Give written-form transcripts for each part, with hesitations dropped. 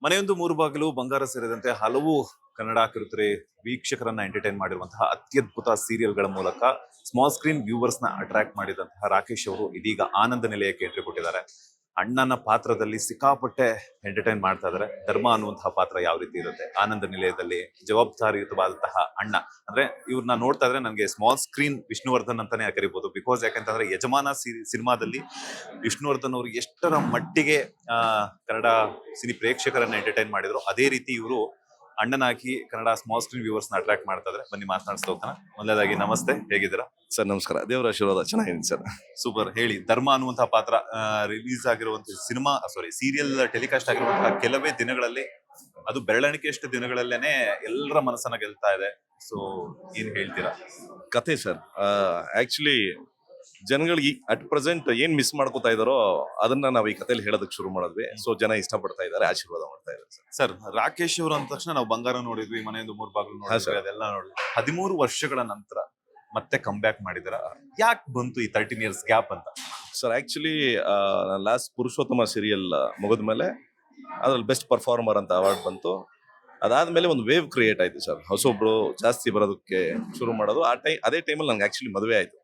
ಮನೆಯೊಂದು ಮೂರು ಬಾಗಿಲು ಬಂಗಾರ ಸೇರಿದಂತೆ ಹಲವು ಕನ್ನಡ ಕಿರುತೆರೆ ವೀಕ್ಷಕರನ್ನ ಎಂಟರ್ಟೈನ್ ಮಾಡಿರುವಂತಹ ಅತ್ಯದ್ಭುತ ಸೀರಿಯಲ್ಗಳ ಮೂಲಕ ಸ್ಮಾಲ್ ಸ್ಕ್ರೀನ್ ವ್ಯೂವರ್ಸ್ ನ ಅಟ್ರಾಕ್ಟ್ ಮಾಡಿದಂತಹ ರಾಕೇಶ್ ಅವರು ಇದೀಗ ಆನಂದ ನಿಲಯಕ್ಕೆ ಎಂಟ್ರಿ ಕೊಟ್ಟಿದ್ದಾರೆ. ಅಣ್ಣನ ಪಾತ್ರದಲ್ಲಿ ಸಿಕ್ಕಾಪಟ್ಟೆ ಎಂಟರ್ಟೈನ್ ಮಾಡ್ತಾ ಇದ್ದಾರೆ. ಧರ್ಮ ಅನ್ನುವಂತಹ ಪಾತ್ರ ಯಾವ ರೀತಿ ಇರುತ್ತೆ, ಆನಂದ ನಿಲಯದಲ್ಲಿ ಜವಾಬ್ದಾರಿಯುತವಾದಂತಹ ಅಣ್ಣ ಅಂದ್ರೆ ಇವ್ರನ್ನ ನೋಡ್ತಾ ಇದ್ರೆ ನನಗೆ ಸ್ಮಾಲ್ ಸ್ಕ್ರೀನ್ ವಿಷ್ಣುವರ್ಧನ್ ಅಂತಾನೆ ಕರಿಬಹುದು. ಬಿಕಾಸ್ ಯಾಕಂತಂದ್ರೆ ಯಜಮಾನ ಸಿನಿಮಾದಲ್ಲಿ ವಿಷ್ಣುವರ್ಧನ್ ಅವರು ಎಷ್ಟರ ಮಟ್ಟಿಗೆ ಕನ್ನಡ ಸಿನಿ ಪ್ರೇಕ್ಷಕರನ್ನ ಎಂಟರ್ಟೈನ್ ಮಾಡಿದ್ರು, ಅದೇ ರೀತಿ ಇವರು ಅಣ್ಣನಾಗಿ ಕನ್ನಡ ಸ್ಮಾಲ್ ಸ್ಕ್ರೀನ್ ವ್ಯೂವರ್ಸ್ ನ ಅಟ್ರಾಕ್ಟ್ ಮಾಡ್ತಾ ಇದ್ರೆ. ಬನ್ನಿ ಮಾತನಾಡಿಸ್ತಾ ಹೋಗೋಣ. ಮೊದಲದಾಗಿ ನಮಸ್ತೆ, ಹೇಗಿದ್ದೀರಾ ಸರ್? ನಮಸ್ಕಾರ, ದೇವರ ಆಶೀರ್ವಾದ, ಚೆನ್ನಾಗಿದ್ದೀನಿ ಸರ್. ಸೂಪರ್. ಹೇಳಿ, ಧರ್ಮ ಅನ್ನುವಂತಹ ಪಾತ್ರ ರಿಲೀಸ್ ಆಗಿರುವಂತಹ ಸೀರಿಯಲ್ ಟೆಲಿಕಾಸ್ಟ್ ಆಗಿರುವಂತಹ ಕೆಲವೇ ದಿನಗಳಲ್ಲಿ, ಅದು ಬೆರಳೆಣಿಕೆಯಷ್ಟು ದಿನಗಳಲ್ಲೇನೆ ಎಲ್ಲರ ಮನಸ್ಸನ್ನ ಗೆಲ್ತಾ ಇದೆ. ಸೊ ಏನ್ ಹೇಳ್ತೀರಾ? ಕತೆ ಸರ್, ಆಕ್ಚುಲಿ ಜನಗಳಿಗೆ ಅಟ್ ಪ್ರೆಸೆಂಟ್ ಏನ್ ಮಿಸ್ ಮಾಡ್ಕೋತಾ ಇದಾರೋ ಅದನ್ನ ನಾವು ಈ ಕಥೆಯಲ್ಲಿ ಹೇಳೋದಕ್ಕೆ ಶುರು ಮಾಡಿದ್ವಿ. ಸೊ ಜನ ಇಷ್ಟಪಡ್ತಾ ಇದ್ದಾರೆ, ಆಶೀರ್ವಾದ ಮಾಡ್ತಾ ಇದ್ದಾರೆ ಸರ್. ರಾಕೇಶ್ ಅವರು ಅಂದ ತಕ್ಷಣ ನಾವು ಬಂಗಾರ ನೋಡಿದ್ವಿ, ಮನೆಯೊಂದು ಮೂರು ಬಾಗಿಲು ನೋಡಿದ್ವಿ, ಅದೆಲ್ಲ ನೋಡಿದ್ವಿ. 13 ವರ್ಷಗಳ ನಂತರ ಮತ್ತೆ ಕಮ್ ಬ್ಯಾಕ್ ಮಾಡಿದ್ರ, ಯಾಕೆ ಬಂತು ಈ 13 years ಗ್ಯಾಪ್ ಅಂತ? ಸರ್ ಆಕ್ಚುಲಿ ಲಾಸ್ಟ್ ಪುರುಷೋತ್ತಮ ಸೀರಿಯಲ್ ಮುಗಿದ್ಮೇಲೆ ಅದ್ರಲ್ಲಿ ಬೆಸ್ಟ್ ಪರ್ಫಾರ್ಮರ್ ಅಂತ ಅವಾರ್ಡ್ ಬಂತು. ಅದಾದ್ಮೇಲೆ ಒಂದು ವೇವ್ ಕ್ರಿಯೇಟ್ ಆಯ್ತು ಸರ್, ಹೊಸೊಬ್ರು ಜಾಸ್ತಿ ಬರೋದಕ್ಕೆ ಶುರು ಮಾಡೋದು. ಅದೇ ಟೈಮಲ್ಲಿ ನಂಗೆ ಆಕ್ಚುಲಿ ಮದುವೆ ಆಯ್ತು.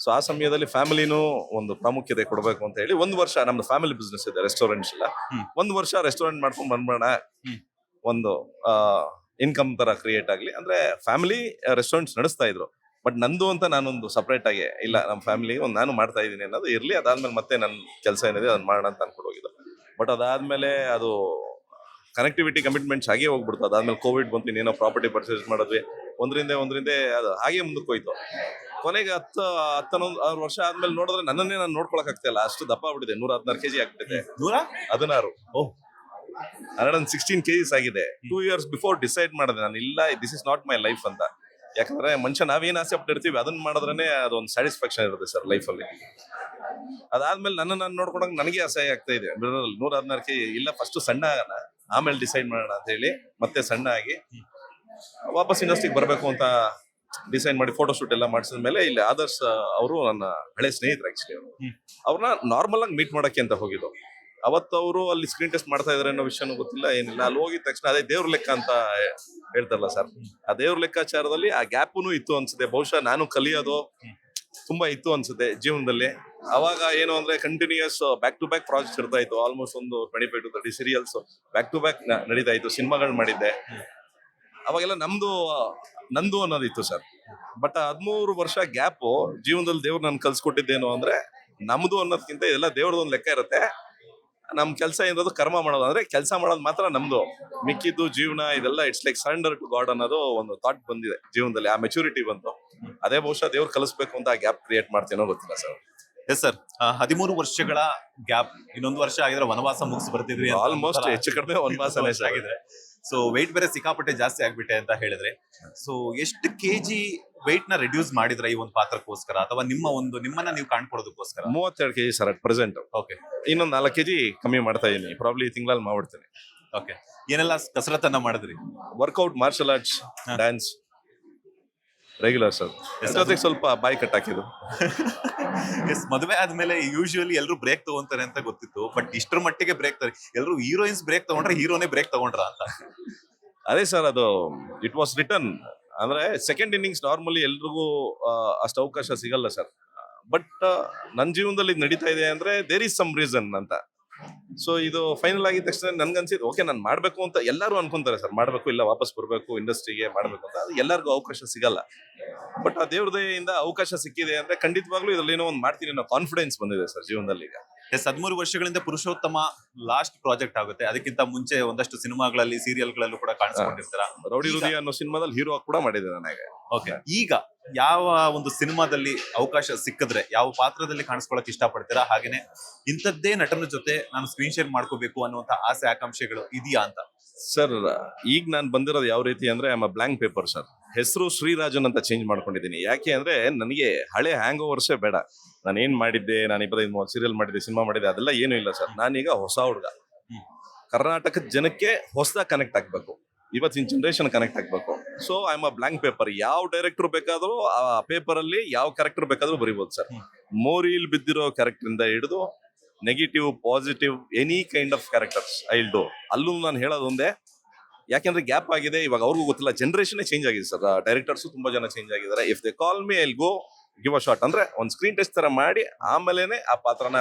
ಸೊ ಆ ಸಮಯದಲ್ಲಿ ಫ್ಯಾಮಿಲಿನೂ ಒಂದು ಪ್ರಾಮುಖ್ಯತೆ ಕೊಡಬೇಕು ಅಂತ ಹೇಳಿ 1 ವರ್ಷ ನಮ್ದು ಫ್ಯಾಮಿಲಿ ಬಿಸ್ನೆಸ್ ಇದೆ, ರೆಸ್ಟೋರೆಂಟ್ಸ್ ಎಲ್ಲ. 1 ವರ್ಷ ರೆಸ್ಟೋರೆಂಟ್ ಮಾಡ್ಕೊಂಡ್ ಬಂದ್ಬೇಡ, ಒಂದು ಇನ್ಕಮ್ ತರ ಕ್ರಿಯೇಟ್ ಆಗ್ಲಿ ಅಂದ್ರೆ ಫ್ಯಾಮಿಲಿ ರೆಸ್ಟೋರೆಂಟ್ಸ್ ನಡೆಸ್ತಾ ಇದ್ರು. ಬಟ್ ನಂದು ಅಂತ ನಾನೊಂದು ಸಪರೇಟ್ ಆಗಿ ಇಲ್ಲ, ನಮ್ಮ ಫ್ಯಾಮಿಲಿ ಒಂದು ನಾನು ಮಾಡ್ತಾ ಇದ್ದೀನಿ ಅನ್ನೋದು ಇರ್ಲಿ. ಅದಾದ್ಮೇಲೆ ಮತ್ತೆ ನನ್ನ ಕೆಲಸ ಏನಿದೆ ಅದನ್ನ ಮಾಡೋಣ ಅಂತ ಅನ್ಕೊಂಡು ಹೋಗಿದ್ದು. ಬಟ್ ಅದಾದ್ಮೇಲೆ ಅದು ಕನೆಕ್ಟಿವಿಟಿ ಕಮಿಟ್ಮೆಂಟ್ಸ್ ಹಾಗೆ ಹೋಗ್ಬಿಡ್ತು. ಅದಾದ್ಮೇಲೆ ಕೋವಿಡ್ ಬಂತು, ಇನ್ನೇನೋ ಪ್ರಾಪರ್ಟಿ ಪರ್ಚೇಸ್ ಮಾಡಿದ್ವಿ, ಒಂದ್ರಿಂದ ಅದು ಹಾಗೆ ಮುಂದಕ್ಕೆ ಹೋಯ್ತು. ಕೊನೆಗೆ 11 ವರ್ಷ ಆದ್ಮೇಲೆ ನೋಡಿದ್ರೆ ನನ್ನನ್ನೇ ನಾನು ನೋಡ್ಕೊಳಕ್ ಆಗ್ತಾ ಇಲ್ಲ, ಅಷ್ಟು ದಪ್ಪ ಆಗ್ಬಿಟ್ಟಿದೆ. 116 kg ಆಗ್ಬಿಟ್ಟಿದೆ. 116, 116 kgs ಆಗಿದೆ. 2 years ಬಿಫೋರ್ ಡಿಸೈಡ್ ಮಾಡಿದೆ ನಾನು, ಇಲ್ಲ this is not my life ಅಂತ. ಯಾಕಂದ್ರೆ ಮನುಷ್ಯ ನಾವೇನ್ ಆಸೆ ಪಟ್ಟಿರ್ತೀವಿ ಅದನ್ನ ಮಾಡಿದ್ರೇನೆ ಅದೊಂದು ಸ್ಯಾಟಿಸ್ಫ್ಯಾಕ್ಷನ್ ಇರುತ್ತೆ ಸರ್ ಲೈಫಲ್ಲಿ. ಅದಾದ್ಮೇಲೆ ನಾನು ನೋಡ್ಕೊಂಡಾಗ ನನಗೆ ಅಸಹ್ಯ ಆಗ್ತಾ ಇದೆ. 116 kg ಇಲ್ಲ, ಫಸ್ಟ್ ಸಣ್ಣ ಆಗೋಣ, ಆಮೇಲೆ ಡಿಸೈಡ್ ಮಾಡೋಣ ಅಂತ ಹೇಳಿ ಮತ್ತೆ ಸಣ್ಣ ಆಗಿ ವಾಪಸ್ ಇಂಡಸ್ಟ್ರಿಗೆ ಬರಬೇಕು ಅಂತ ಡಿಸೈಡ್ ಮಾಡಿ ಫೋಟೋ ಶೂಟ್ ಎಲ್ಲ ಮಾಡಿಸಿದ ಮೇಲೆ ಇಲ್ಲಿ ಆದರ್ಶ್ ಅವರು ನನ್ನ ಹಳೆ ಸ್ನೇಹಿತರು. ಆಕ್ಚುಲಿ ಅವ್ರನ್ನ ನಾರ್ಮಲ್ ಆಗಿ ಮೀಟ್ ಮಾಡಕ್ಕೆ ಅಂತ ಹೋಗಿದ್ದು. ಅವತ್ತು ಅವರು ಅಲ್ಲಿ ಸ್ಕ್ರೀನ್ ಟೆಸ್ಟ್ ಮಾಡ್ತಾ ಇದಾರೆ ಅನ್ನೋ ವಿಷಯನೂ ಗೊತ್ತಿಲ್ಲ, ಏನಿಲ್ಲ. ಅಲ್ಲಿ ಹೋಗಿದ ತಕ್ಷಣ ಅದೇ ದೇವ್ರ ಲೆಕ್ಕ ಅಂತ ಹೇಳ್ತಾರಲ್ಲ ಸರ್, ಆ ದೇವ್ರ ಲೆಕ್ಕಾಚಾರದಲ್ಲಿ ಆ ಗ್ಯಾಪುನು ಇತ್ತು ಅನ್ಸುತ್ತೆ. ಬಹುಶಃ ನಾನು ಕಲಿಯೋದು ತುಂಬಾ ಇತ್ತು ಅನ್ಸುತ್ತೆ ಜೀವನದಲ್ಲಿ. ಅವಾಗ ಏನು ಅಂದ್ರೆ continuous back to back projects ಇರ್ತಾ ಇತ್ತು. ಆಲ್ಮೋಸ್ಟ್ ಒಂದು 25 to 30 serials back to back ನಡೀತಾ ಇತ್ತು. ಸಿನಿಮಾಗಳು ಮಾಡಿದ್ದೆ. ಅವಾಗೆಲ್ಲ ನಂದು ಅನ್ನೋದಿತ್ತು ಸರ್. ಬಟ್ 13 ವರ್ಷ ಗ್ಯಾಪ್ ಜೀವನದಲ್ಲಿ ದೇವ್ರು ನನ್ ಕಲ್ಸ್ಕೊಟ್ಟಿದ್ದೇನು ಅಂದ್ರೆ, ನಮ್ದು ಅನ್ನೋದಕ್ಕಿಂತ ಇದೆಲ್ಲ ದೇವ್ರದೊಂದು ಲೆಕ್ಕ ಇರುತ್ತೆ. ನಮ್ ಕೆಲಸ ಏನಿರೋದು ಕರ್ಮ ಮಾಡೋದು, ಅಂದ್ರೆ ಕೆಲಸ ಮಾಡೋದು ಮಾತ್ರ ನಮ್ದು. ಮಿಕ್ಕಿದ್ದು ಜೀವನ ಇದೆಲ್ಲ it's like surrender to God ಅನ್ನೋದು ಒಂದು ಥಾಟ್ ಬಂದಿದೆ ಜೀವನದಲ್ಲಿ. ಆ ಮೆಚುರಿಟಿ ಬಂತು. ಅದೇ ಬಹುಶಃ ದೇವ್ರು ಕಲಿಸ್ಬೇಕು ಅಂತ ಆ ಗ್ಯಾಪ್ ಕ್ರಿಯೇಟ್ ಮಾಡ್ತೀನೋ ಗೊತ್ತಿಲ್ಲ ಸರ್. ಎಸ್ ಸರ್, 13 ವರ್ಷಗಳ ಗ್ಯಾಪ್, ಇನ್ನೊಂದು ವರ್ಷ ಆಗಿದ್ರೆ ವನವಾಸ ಮುಗಿಸಿ ಬರ್ತಿದ್ರಿ. ಆಲ್ಮೋಸ್ಟ್ ಹೆಚ್ಚು ಕಡಿಮೆ ವನವಾಸನೇ ಆಗಿದೆ. ಸೊ ವೆಯ್ಟ್ ಬೇರೆ ಸಿಕ್ಕಾಪಟ್ಟೆ ಜಾಸ್ತಿ ಆಗ್ಬಿಟ್ಟೆ ಅಂತ ಹೇಳಿದ್ರೆ, ಸೊ ಎಷ್ಟು kg ವೆಯ್ಟ್ ನ ರಿಡ್ಯೂಸ್ ಮಾಡಿದ್ರ ಈ ಒಂದು ಪಾತ್ರಕ್ಕೋಸ್ಕರ, ಅಥವಾ ನಿಮ್ಮನ್ನ ನೀವು ಕಾಣ್ಕೊಡೋದಕ್ಕೋಸ್ಕರ? 32 kg sir at present. Okay, ಇನ್ನೊಂದು 4 kg ಕಮ್ಮಿ ಮಾಡ್ತಾ ಇದೀನಿ. ಪ್ರಾಬ್ಲಿ ತಿಂಗಳಲ್ಲಿ ಮಾಡ್ಬಿಡ್ತೀನಿ. ಓಕೆ, ಏನೆಲ್ಲ ಕಸರತ್ತನ್ನ ಮಾಡಿದ್ರಿ? Workout, martial arts, dance regular sir. ಜೊತೆಗೆ ಸ್ವಲ್ಪ ಬಾಯಿ ಕಟ್ ಹಾಕಿದ್ರು. ಎಸ್, ಮದುವೆ ಆದ್ಮೇಲೆ ಯೂಶುವಲಿ ಎಲ್ಲರೂ ಬ್ರೇಕ್ ತಗೊಂತಾರೆ ಅಂತ ಗೊತ್ತಿತ್ತು, ಬಟ್ ಇಷ್ಟರ ಮಟ್ಟಿಗೆ ಬ್ರೇಕ್ ಎಲ್ಲರೂ ಹೀರೋಯಿನ್ಸ್ ಬ್ರೇಕ್ ತಗೊಂಡ್ರೆ ಹೀರೋನೇ ಬ್ರೇಕ್ ತಗೊಂಡ್ರ ಅಂತ? ಅದೇ ಸರ್, ಅದು ಇಟ್ ವಾಸ್ ರಿಟರ್ನ್. ಅಂದ್ರೆ ಸೆಕೆಂಡ್ ಇನ್ನಿಂಗ್ಸ್ ನಾರ್ಮಲಿ ಎಲ್ರಿಗೂ ಅಷ್ಟು ಅವಕಾಶ ಸಿಗಲ್ಲ ಸರ್. ಬಟ್ ನನ್ನ ಜೀವನದಲ್ಲಿ ಇದು ನಡೀತಾ ಇದೆ ಅಂದ್ರೆ ದೇರ್ ಈಸ್ ಸಮ್ ರೀಸನ್ ಅಂತ. ಸೊ ಇದು ಫೈನಲ್ ಆಗಿದ ತಕ್ಷಣ ನನ್ಗನ್ಸಿದ್ ಓಕೆ, ನಾನು ಮಾಡ್ಬೇಕು ಅಂತ ಎಲ್ಲರೂ ಅನ್ಕೊಂತಾರೆ ಸರ್. ಮಾಡ್ಬೇಕು, ಇಲ್ಲ ವಾಪಸ್ ಬರ್ಬೇಕು ಇಂಡಸ್ಟ್ರಿಗೆ ಮಾಡ್ಬೇಕು ಅಂತ. ಅದು ಎಲ್ಲರಿಗೂ ಅವಕಾಶ ಸಿಗಲ್ಲ. ಬಟ್ ಆ ದೇವ್ರ ದಯೆಯಿಂದ ಅವಕಾಶ ಸಿಕ್ಕಿದೆ ಅಂದ್ರೆ ಖಂಡಿತವಾಗ್ಲೂ ಇದ್ರಲ್ಲಿ ಏನೋ ಒಂದು ಮಾಡ್ತೀನಿ ಅನ್ನೋ ಕಾನ್ಫಿಡೆನ್ಸ್ ಬಂದಿದೆ ಸರ್ ಜೀವನದಲ್ಲಿ ಈಗ. 13 ವರ್ಷಗಳಿಂದ ಪುರುಷೋತ್ತಮ ಲಾಸ್ಟ್ ಪ್ರಾಜೆಕ್ಟ್ ಆಗುತ್ತೆ. ಅದಕ್ಕಿಂತ ಮುಂಚೆ ಒಂದಷ್ಟು ಸಿನಿಮಾಗಳಲ್ಲಿ, ಸೀರಿಯಲ್ಗಳಲ್ಲೂ ಕೂಡ ಕಾಣಿಸ್ಕೊಂಡಿರ್ತಾರ. ರೌಡಿ ಹೃದಯ ಅನ್ನೋ ಸಿನಿಮಾದಲ್ಲಿ ಹೀರೋ ಕೂಡ ಮಾಡಿದೆ ನನಗೆ. ಓಕೆ, ಈಗ ಯಾವ ಒಂದು ಸಿನಿಮಾದಲ್ಲಿ ಅವಕಾಶ ಸಿಕ್ಕಿದ್ರೆ ಯಾವ ಪಾತ್ರದಲ್ಲಿ ಕಾಣಿಸ್ಕೊಳಕ್ ಇಷ್ಟಪಡ್ತೀರಾ? ಹಾಗೇನೆ ಇಂಥದ್ದೇ ನಟನ ಜೊತೆ ನಾನು ಸ್ಕ್ರೀನ್ ಶೇರ್ ಮಾಡ್ಕೋಬೇಕು ಅನ್ನುವಂತ ಆಸೆ ಆಕಾಂಕ್ಷೆಗಳು ಇದೆಯಾ ಅಂತ? ಸರ್ ಈಗ ನಾನು ಬಂದಿರೋದು ಯಾವ ರೀತಿ ಅಂದ್ರೆ I am a blank paper sir. ಹೆಸರು ಶ್ರೀರಾಜನ್ ಅಂತ ಚೇಂಜ್ ಮಾಡ್ಕೊಂಡಿದ್ದೀನಿ. ಯಾಕೆ ಅಂದ್ರೆ ನನಗೆ ಹಳೆ ಹ್ಯಾಂಗ್ ಓವರ್ಸೇ ಬೇಡ. ನಾನು ಏನ್ ಮಾಡಿದ್ದೆ, ನಾನು 25-30 ಸೀರಿಯಲ್ ಮಾಡಿದ್ದೆ, ಸಿನಿಮಾ ಮಾಡಿದ್ದೆ, ಅದೆಲ್ಲ ಏನೂ ಇಲ್ಲ ಸರ್. ನಾನೀಗ ಹೊಸ ಹುಡುಗ. ಕರ್ನಾಟಕದ ಜನಕ್ಕೆ ಹೊಸದಾಗಿ ಕನೆಕ್ಟ್ ಆಗ್ಬೇಕು, ಇವತ್ತಿನ ಜನರೇಷನ್ ಕನೆಕ್ಟ್ ಆಗ್ಬೇಕು. So I am a blank paper. ಯಾವ ಡೈರೆಕ್ಟರ್ ಬೇಕಾದ್ರೂ ಆ ಪೇಪರ್ ಅಲ್ಲಿ ಯಾವ ಕ್ಯಾರೆಕ್ಟರ್ ಬೇಕಾದ್ರೂ ಬರೀಬಹುದು ಸರ್. ಮೋರಿಲ್ ಬಿದ್ದಿರೋ ಕ್ಯಾರೆಕ್ಟರ್ ಇಂದ ಹಿಡಿದು negative positive any kind of characters I will do. ಅಲ್ಲೂ ನಾನು ಹೇಳೋದು ಒಂದೇ, ಯಾಕೆಂದ್ರೆ ಗ್ಯಾಪ್ ಆಗಿದೆ, ಇವಾಗ ಅವ್ರಿಗೂ ಗೊತ್ತಿಲ್ಲ, ಜನರೇಷನ್ ಚೇಂಜ್ ಆಗಿದೆ ಸರ್, ಡೈರೆಕ್ಟರ್ಸ್ ತುಂಬಾ ಜನ ಚೇಂಜ್ ಆಗಿದ್ದಾರೆ. If they call me I will go give a shot, ಅಂದ್ರೆ ಒಂದು ಸ್ಕ್ರೀನ್ ಟೆಸ್ಟ್ ತರ ಮಾಡಿ ಆಮೇಲೆನೆ ಆ ಪಾತ್ರನ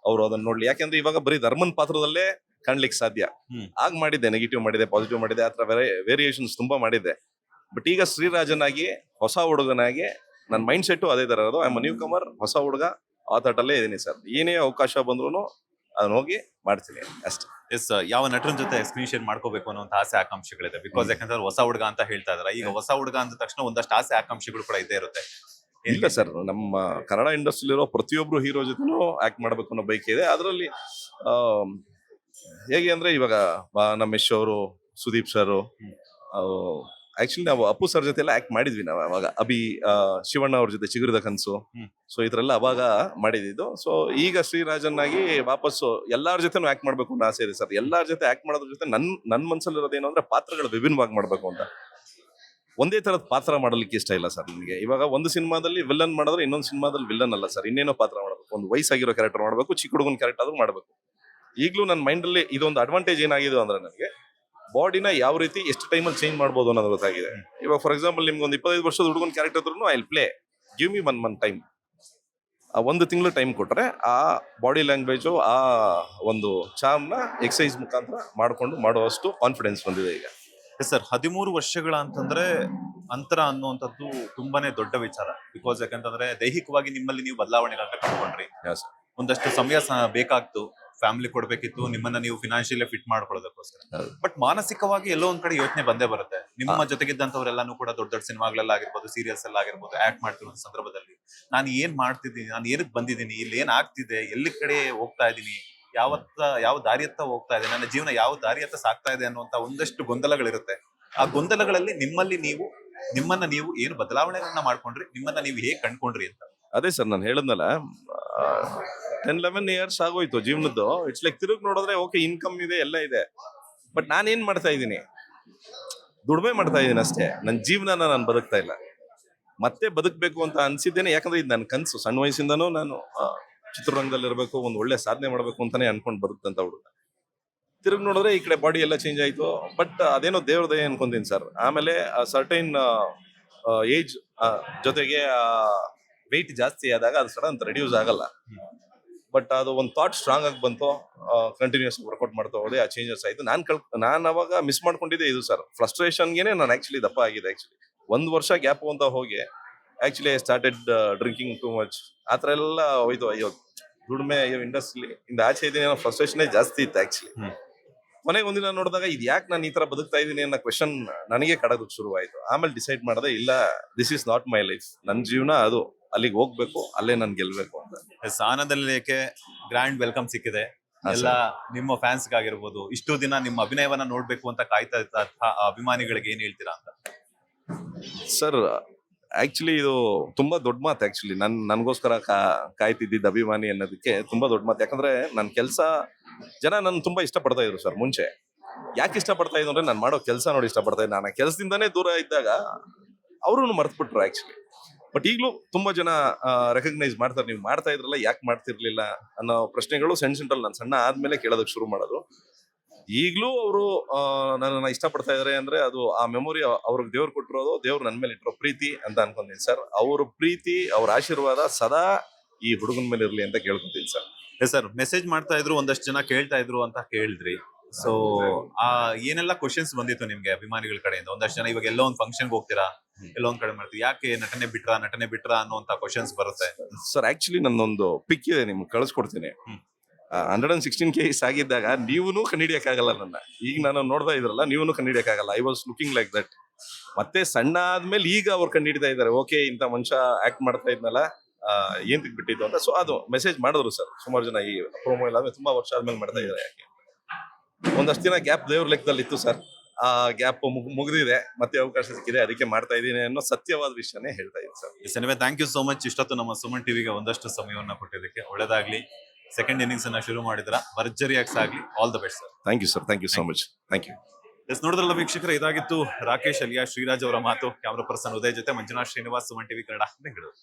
ಅವ್ರು ಅದನ್ನ ನೋಡ್ಲಿ. ಯಾಕೆಂದ್ರೆ ಇವಾಗ ಬರೀ ಧರ್ಮನ್ ಪಾತ್ರದಲ್ಲೇ ಕಾಣ್ಲಿಕ್ಕೆ ಸಾಧ್ಯ. ಆಗ ಮಾಡಿದ್ದೆ, ನೆಗೆಟಿವ್ ಮಾಡಿದೆ, ಪಾಸಿಟಿವ್ ಮಾಡಿದೆ, ಆ ತರ ವೇರಿಯೇಷನ್ಸ್ ತುಂಬಾ ಮಾಡಿದ್ದೆ. ಬಟ್ ಈಗ ಶ್ರೀರಾಜನ್ ಆಗಿ ಹೊಸ ಹುಡುಗನಾಗಿ ನನ್ನ ಮೈಂಡ್ ಸೆಟ್ ಅದೇ ತರ ಇರೋದು. ಐ ಆಮ್ ನ್ಯೂ ಕಮರ್, ಹೊಸ ಹುಡುಗ, ಆ ತಟಲ್ಲೇ ಇದೀನಿ ಸರ್. ಏನೇ ಅವಕಾಶ ಬಂದ್ರು ಅದನ್ನ ಹೋಗಿ ಮಾಡ್ತೀನಿ ಅಷ್ಟೇ. ಎಸ್, ಯಾವ ನಟನ ಜೊತೆ ಸ್ಕ್ರೀನ್ ಶೇರ್ ಮಾಡ್ಕೋಬೇಕು ಅನ್ನೋ ಆಸೆ ಆಕಾಂಕ್ಷೆಗಳಿದೆ. ಬಿಕಾಸ್ ಯಾಕಂದ್ರೆ ಹೊಸ ಹುಡುಗ ಅಂತ ಹೇಳ್ತಾ ಇದಾರೆ. ಈಗ ಹೊಸ ಹುಡುಗ ಅಂದ ತಕ್ಷಣ ಒಂದಷ್ಟು ಆಸೆ ಆಕಾಂಕ್ಷೆಗಳು ಕೂಡ ಇದ್ದೇ ಇರುತ್ತೆ. ಇಲ್ಲ ಸರ್, ನಮ್ಮ ಕನ್ನಡ ಇಂಡಸ್ಟ್ರಿಲಿರೋ ಪ್ರತಿಯೊಬ್ರು ಹೀರೋ ಜೊತೆನೂ ಆಕ್ಟ್ ಮಾಡ್ಬೇಕು ಅನ್ನೋ ಬೈಕ್ ಇದೆ. ಅದರಲ್ಲಿ ಹೇಗೆ ಅಂದ್ರೆ ಇವಾಗ ನಮ್ಮ ಯಶ್ ಅವರು, ಸುದೀಪ್ ಸರ್, ಆಕ್ಚುಲಿ ನಾವು ಅಪ್ಪು ಸರ್ ಜೊತೆ ಎಲ್ಲ ಆಕ್ಟ್ ಮಾಡಿದ್ವಿ. ನಾವು ಅವಾಗ ಶಿವಣ್ಣ ಅವ್ರ ಜೊತೆ ಚಿಗುರಿದ ಕನ್ಸು, ಸೊ ಇದ್ರೆಲ್ಲ ಅವಾಗ ಮಾಡಿದ್ದು. ಸೊ ಈಗ ಶ್ರೀರಾಜನ್ ಆಗಿ ವಾಪಸ್ಸು ಎಲ್ಲಾರ ಜೊತೆನೂ ಆಕ್ಟ್ ಮಾಡ್ಬೇಕು ಅನ್ನೋ ಆಸೆ ಇದೆ ಸರ್. ಎಲ್ಲಾರ ಜೊತೆ ಆಕ್ಟ್ ಮಾಡೋದ್ರ ಜೊತೆ ನನ್ ಮನ್ಸಲ್ಲಿರೋದೇನು ಅಂದ್ರೆ ಪಾತ್ರಗಳು ವಿಭಿನ್ನವಾಗಿ ಮಾಡ್ಬೇಕು ಅಂತ. ಒಂದೇ ತರದ ಪಾತ್ರ ಮಾಡಲಿಕ್ಕೆ ಇಷ್ಟ ಇಲ್ಲ ಸರ್ ನಿಮಗೆ. ಇವಾಗ ಒಂದು ಸಿನಿಮಾದಲ್ಲಿ ವಿಲ್ಲನ್ ಮಾಡಿದ್ರೆ ಇನ್ನೊಂದು ಸಿನಿಮಾದಲ್ಲಿ ವಿಲ್ಲನ್ ಅಲ್ಲ ಸರ್, ಇನ್ನೇನೋ ಪಾತ್ರ ಮಾಡಬೇಕು. ಒಂದು ವಯಸ್ಸಾಗಿರೋ ಕ್ಯಾರೆಕ್ಟರ್ ಮಾಡಬೇಕು, ಚಿಕ್ಕ ಹುಡುಗನ ಕ್ಯಾರೆಕ್ಟರ್ ಆದ್ರೂ ಮಾಡಬೇಕು. ಈಗಲೂ ನನ್ನ ಮೈಂಡ್ ಅಲ್ಲಿ ಇದೊಂದು ಅಡ್ವಾಂಟೇಜ್ ಏನಾಗಿದೆ ಅಂದ್ರೆ, ನನಗೆ ಬಾಡಿನ ಯಾವ ರೀತಿ ಎಷ್ಟು ಟೈಮಲ್ಲಿ ಚೇಂಜ್ ಮಾಡಬಹುದು ಅನ್ನೋದು ಗೊತ್ತಾಗಿದೆ. ಇವಾಗ ಫಾರ್ ಎಕ್ಸಾಂಪಲ್ ನಿಮ್ಗೆ ಒಂದು 25 ವರ್ಷದ ಹುಡುಗನ ಕ್ಯಾರೆಕ್ಟರ್ ಇದ್ರೂ I will play, give me 1 month time. ಒಂದು ತಿಂಗಳು ಟೈಮ್ ಕೊಟ್ರೆ ಆ ಬಾಡಿ ಲ್ಯಾಂಗ್ವೇಜು, ಆ ಒಂದು ಚಾಮ್ನ ಎಕ್ಸಸೈಸ್ ಮುಖಾಂತರ ಮಾಡ್ಕೊಂಡು ಮಾಡುವಷ್ಟು ಕಾನ್ಫಿಡೆನ್ಸ್ ಬಂದಿದೆ ಈಗ. ಸರ್, 13 ವರ್ಷಗಳ ಅಂತಂದ್ರೆ ಅಂತರ ಅನ್ನುವಂಥದ್ದು ತುಂಬಾನೇ ದೊಡ್ಡ ವಿಚಾರ. ಬಿಕಾಸ್ ಯಾಕಂತಂದ್ರೆ ದೈಹಿಕವಾಗಿ ನಿಮ್ಮಲ್ಲಿ ನೀವು ಬದಲಾವಣೆಗಳನ್ನ ಕಂಡುಕೊಂಡ್ರಿ. ಒಂದಷ್ಟು ಸಮಯ ಬೇಕಾಗ್ತು, ಫ್ಯಾಮಿಲಿ ಕೊಡ್ಬೇಕಿತ್ತು, ನಿಮ್ಮನ್ನ ನೀವು ಫಿನಾನ್ಷಿಯಲಿ ಫಿಟ್ ಮಾಡ್ಕೊಳ್ಳೋದಕ್ಕೋಸ್ಕರ. ಬಟ್ ಮಾನಸಿಕವಾಗಿ ಎಲ್ಲೋ ಒಂದ್ ಕಡೆ ಯೋಚನೆ ಬಂದೇ ಬರುತ್ತೆ. ನಿಮ್ಮ ಜೊತೆಗಿದ್ದಂಥವ್ರೆಲ್ಲಾನು ಕೂಡ ದೊಡ್ಡ ದೊಡ್ಡ ಸಿನಿಮಾಗಳೆಲ್ಲ ಆಗಿರ್ಬೋದು, ಸೀರಿಯಲ್ಸ್ ಎಲ್ಲ ಆಗಿರ್ಬೋದು, ಆಕ್ಟ್ ಮಾಡ್ತಿರೋ ಸಂದರ್ಭದಲ್ಲಿ ನಾನು ಏನ್ ಮಾಡ್ತಿದ್ದೀನಿ, ನಾನು ಏನಕ್ಕೆ ಬಂದಿದ್ದೀನಿ, ಇಲ್ಲಿ ಏನ್ ಆಗ್ತಿದೆ, ಎಲ್ಲಿ ಕಡೆ ಹೋಗ್ತಾ ಇದ್ದೀನಿ, ಯಾವ ದಾರಿಯತ್ತ ಹೋಗ್ತಾ ಇದೆ, ನನ್ನ ಜೀವನ ಯಾವ ದಾರಿಯತ್ತ ಸಾಕ್ತಾ ಇದೆ ಅನ್ನುವಂತ ಒಂದಷ್ಟು ಗೊಂದಲಗಳಿರುತ್ತೆ. ಆ ಗೊಂದಲಗಳಲ್ಲಿ ನಿಮ್ಮನ್ನ ನೀವು ಏನು ಬದಲಾವಣೆಗಳನ್ನ ಮಾಡ್ಕೊಂಡ್ರಿ, ನಿಮ್ಮನ್ನ ನೀವು ಹೇಗೆ ಕಂಡ್ಕೊಂಡ್ರಿ ಅಂತ. ಅದೇ ಸರ್, ನಾನು ಹೇಳದ್ನಲ್ಲ, 10-11 ಇಯರ್ಸ್ ಆಗೋಯ್ತು ಜೀವನದ್ದು. ಇಟ್ಸ್ ಲೈಕ್ ತಿರುಗಿ ನೋಡಿದ್ರೆ ಓಕೆ, ಇನ್ಕಮ್ ಇದೆ, ಎಲ್ಲ ಇದೆ. ಬಟ್ ನಾನೇನ್ ಮಾಡ್ತಾ ಇದ್ದೀನಿ, ದುಡಿಮೆ ಮಾಡ್ತಾ ಇದ್ದೀನಿ ಅಷ್ಟೇ. ನನ್ನ ಜೀವನನ ನಾನು ಬದುಕ್ತಾ ಇಲ್ಲ. ಮತ್ತೆ ಬದುಕಬೇಕು ಅಂತ ಅನ್ಸಿದ್ದೇನೆ. ಯಾಕಂದ್ರೆ ಇದು ನನ್ನ ಕನ್ಸು. ಸಣ್ಣ ವಯಸ್ಸಿಂದನೂ ನಾನು ಚಿತ್ರರಂಗದಲ್ಲಿ ಇರಬೇಕು, ಒಂದು ಒಳ್ಳೆ ಸಾಧನೆ ಮಾಡ್ಬೇಕು ಅಂತಾನೆ ಅನ್ಕೊಂಡು ಬದುಕ್ತಂತ ಹುಡುಗ. ತಿರುಗಿ ನೋಡಿದ್ರೆ ಈ ಕಡೆ ಬಾಡಿ ಎಲ್ಲ ಚೇಂಜ್ ಆಯ್ತು. ಬಟ್ ಅದೇನೋ ದೇವ್ರ ದಯೆ ಅನ್ಕೊಂತೀನಿ ಸರ್. ಆಮೇಲೆ ಸರ್ಟೈನ್ ಏಜ್ ಜೊತೆಗೆ ವೆಯ್ಟ್ ಜಾಸ್ತಿ ಆದಾಗ ಅದು ಸಡನ್ ರೆಡ್ಯೂಸ್ ಆಗಲ್ಲ. ಬಟ್ ಅದು ಒಂದು ಥಾಟ್ ಸ್ಟ್ರಾಂಗ್ ಆಗಿ ಬಂತು, ಕಂಟಿನ್ಯೂಸ್ ವರ್ಕೌಟ್ ಮಾಡ್ತಾ ಹೋದೆ, ಆ ಚೇಂಜಸ್ ಆಯ್ತು. ನಾನು ಅವಾಗ ಮಿಸ್ ಮಾಡ್ಕೊಂಡಿದ್ದೆ ಇದು ಸರ್. ಫ್ರಸ್ಟ್ರೇಷನ್ಗೆ ನಾನು ಆಕ್ಚುಲಿ ದಪ್ಪ ಆಗಿದೆ. ಆಕ್ಚುಲಿ 1 ವರ್ಷ ಗ್ಯಾಪ್ ಅಂತ ಹೋಗಿ actually I started drinking too much. ಆ ಥರ ಎಲ್ಲ ಹೋಯ್ತು. ಅಯ್ಯೋ ದುಡಿಮೆ, ಅಯ್ಯೋ ಇಂಡಸ್ಟ್ರಿ ಇಂದ ಆಚೆ ಇದ್ದೀನಿ ಅನ್ನೋ ಫ್ರಸ್ಟ್ರೇಷನ್ ಜಾಸ್ತಿ ಇತ್ತು ಆಕ್ಚುಲಿ. ಕೊನೆಗೆ ಒಂದಿನ ನೋಡಿದಾಗ ಇದು ಯಾಕೆ ನಾನು ಈ ತರ ಬದುಕ್ತಾ ಇದ್ದೀನಿ ಅನ್ನೋ ಕ್ವೆಶನ್ ನನಗೆ ಕಡಗೋಕ್ ಶುರುವಾಯ್ತು. ಆಮೇಲೆ ಡಿಸೈಡ್ ಮಾಡಿದೆ, ಇಲ್ಲ, this is not my life. ನನ್ನ ಜೀವನ ಅದು, ಅಲ್ಲಿಗೆ ಹೋಗ್ಬೇಕು, ಅಲ್ಲೇ ನಾನು ಗೆಲ್ಬೇಕು ಅಂತ. ಆನಂದ ನಿಲಯಕ್ಕೆ ಗ್ರ್ಯಾಂಡ್ ವೆಲ್ಕಮ್ ಸಿಕ್ಕಿದೆ. ಎಲ್ಲ ನಿಮ್ಮ ಫ್ಯಾನ್ಸ್ ಆಗಿರ್ಬೋದು, ಇಷ್ಟು ದಿನ ನಿಮ್ಮ ಅಭಿನಯವನ್ನ ನೋಡ್ಬೇಕು ಅಂತ ಕಾಯ್ತಾ ಇದ್ದಂತಹ ಅಭಿಮಾನಿಗಳಿಗೆ ಏನ್ ಹೇಳ್ತೀರಾ ಅಂತ. ಸರ್, ಆಕ್ಚುಲಿ ಇದು ತುಂಬಾ ದೊಡ್ಡ ಮಾತು. ಆಕ್ಚುಲಿ ನನ್ಗೋಸ್ಕರ ಕಾಯ್ತಿದ್ದಿದ್ದ ಅಭಿಮಾನಿ ಅನ್ನೋದಕ್ಕೆ ತುಂಬಾ ದೊಡ್ಡ ಮಾತು. ಯಾಕಂದ್ರೆ ನನ್ನ ಕೆಲಸ ಜನ ನನ್ನ ತುಂಬಾ ಇಷ್ಟಪಡ್ತಾ ಇದ್ರು ಸರ್. ಮುಂಚೆ ಯಾಕೆ ಇಷ್ಟಪಡ್ತಾ ಇದ್ರು ಅಂದ್ರೆ, ನಾನು ಮಾಡೋ ಕೆಲಸ ನೋಡಿ ಇಷ್ಟಪಡ್ತಾ ಇದ್ದೆ. ನಾನು ಕೆಲಸದಿಂದಾನೇ ದೂರ ಇದ್ದಾಗ ಅವರು ಮರ್ತ್ಬಿಟ್ರು ಆಕ್ಚುಲಿ. ಬಟ್ ಈಗಲೂ ತುಂಬಾ ಜನ ರೆಕಗ್ನೈಸ್ ಮಾಡ್ತಾರೆ, ನೀವು ಮಾಡ್ತಾ ಇದ್ರಲ್ಲ, ಯಾಕೆ ಮಾಡ್ತಿರ್ಲಿಲ್ಲ ಅನ್ನೋ ಪ್ರಶ್ನೆಗಳು ಸೆಂಟ್ರಲ್ ನಾನು ಸಣ್ಣ ಆದ್ಮೇಲೆ ಕೇಳೋದಕ್ಕೆ ಶುರು ಮಾಡೋದು. ಈಗಲೂ ಅವರು ನನ್ನನ್ನ ಇಷ್ಟಪಡ್ತಾ ಇದಾರೆ ಅಂದ್ರೆ ಅದು ಆ ಮೆಮೊರಿ ಅವ್ರಿಗೆ ದೇವ್ರು ಕೊಟ್ಟಿರೋದು, ದೇವ್ರು ನನ್ನ ಮೇಲೆ ಇಟ್ಟಿರೋ ಪ್ರೀತಿ ಅಂತ ಅನ್ಕೊಂತೀನಿ ಸರ್. ಅವ್ರ ಪ್ರೀತಿ, ಅವ್ರ ಆಶೀರ್ವಾದ ಸದಾ ಈ ಹುಡುಗನ ಮೇಲೆ ಇರ್ಲಿ ಅಂತ ಕೇಳ್ಕೊತೀನಿ ಸರ್. ಸರ್, ಮೆಸೇಜ್ ಮಾಡ್ತಾ ಇದ್ರು, ಒಂದಷ್ಟು ಜನ ಕೇಳ್ತಾ ಇದ್ರು ಅಂತ ಕೇಳಿದ್ರಿ. ಸೊ ಏನೆಲ್ಲ ಕ್ವಶನ್ಸ್ ಬಂದಿತ್ತು ನಿಮ್ಗೆ ಅಭಿಮಾನಿಗಳ ಕಡೆಯಿಂದ? ಒಂದಷ್ಟು ಜನ ಇವಾಗ ಎಲ್ಲೋ ಒಂದು ಫಂಕ್ಷನ್ಗೆ ಹೋಗ್ತೀರಾ, ಎಲ್ಲೋ ಒಂದ್ ಕಡೆ ಮಾಡ್ತೀವಿ, ಯಾಕೆ ನಟನೆ ಬಿಟ್ರಾ ಅನ್ನುವಂತ ಕ್ವಶನ್ಸ್ ಬರುತ್ತೆ ಸರ್. ಆಕ್ಚುಲಿ ನನ್ನೊಂದು ಪಿಕ್ ಇದೆ, ನಿಮ್ಗೆ ಕಳಿಸ್ಕೊಡ್ತೀನಿ. 116 kgs ಆಗಿದ್ದಾಗ ನೀವೂ ಕಂಡಿಡಿಯಕ್ಕಾಗಲ್ಲ ನನ್ನ. ಈಗ ನಾನು ನೋಡ್ತಾ ಇದ್ರಲ್ಲ, ನೀವೂ ಕಂಡಿಡಿಯಕ್ಕಾಗಲ್ಲ. I was looking like that. ಮತ್ತೆ ಸಣ್ಣ ಆದ್ಮೇಲೆ ಈಗ ಅವ್ರು ಕಂಡಿಡಿತಾ ಇದ್ದಾರೆ, ಓಕೆ ಇಂಥ ಮನುಷ್ಯ ಆಕ್ಟ್ ಮಾಡ್ತಾ ಇದ್ನಲ್ಲ, ಏನ್ ಬಿಟ್ಟಿದ್ದು ಅಂತ. ಸೊ ಅದು ಮೆಸೇಜ್ ಮಾಡಿದ್ರು ಸರ್ ಸುಮಾರು ಜನ. ಈ ಪ್ರೋಮೋ ಎಲ್ಲ ತುಂಬಾ ವರ್ಷ ಆದ್ಮೇಲೆ ಮಾಡ್ತಾ ಇದ್ದಾರೆ. ಯಾಕೆ ಒಂದಷ್ಟು ದಿನ ಗ್ಯಾಪ್ ದೇವ್ರ ಲೆಕ್ಕದಲ್ಲಿ ಇತ್ತು ಸರ್. ಆ ಗ್ಯಾಪ್ ಮುಗಿದಿದೆ, ಮತ್ತೆ ಅವಕಾಶ ಸಿಕ್ಕಿದೆ, ಅದಕ್ಕೆ ಮಾಡ್ತಾ ಇದ್ದೀನಿ ಅನ್ನೋ ಸತ್ಯವಾದ ವಿಷಯನೇ ಹೇಳ್ತಾ ಇದ್ದೀನಿ sir. Thank you so much. ಇಷ್ಟೊತ್ತು ನಮ್ಮ ಸುಮನ್ ಟಿವಿಗೆ ಒಂದಷ್ಟು ಸಮಯವನ್ನ ಕೊಟ್ಟಿದ್ದಕ್ಕೆ ಒಳ್ಳೇದಾಗ್ಲಿ. ಸೆಕೆಂಡ್ ಇನ್ನಿಂಗ್ಸ್ ಅನ್ನ ಶುರು ಮಾಡಿದ್ರ, ಭರ್ಜರಿಯಾಗಿ ಸಾಗ್ಲಿ. All the best sir. Thank you sir. Thank you so much. Thank you. ನೋಡಿದ್ರಲ್ಲ ವೀಕ್ಷಕರ, ಇದಾಗಿತ್ತು ರಾಕೇಶ್ ಅಲಿಯಾ ಶ್ರೀರಾಜ್ ಅವರ ಮಾತು. ಕ್ಯಾಮ್ರಾ ಪರ್ಸನ್ ಉದಯ್ ಜೊತೆ ಮಂಜುನಾಥ್ ಶ್ರೀನಿವಾಸ್, ಸುಮನ್ ಟಿವಿ ಕನ್ನಡ, ಬೆಂಗಳೂರು.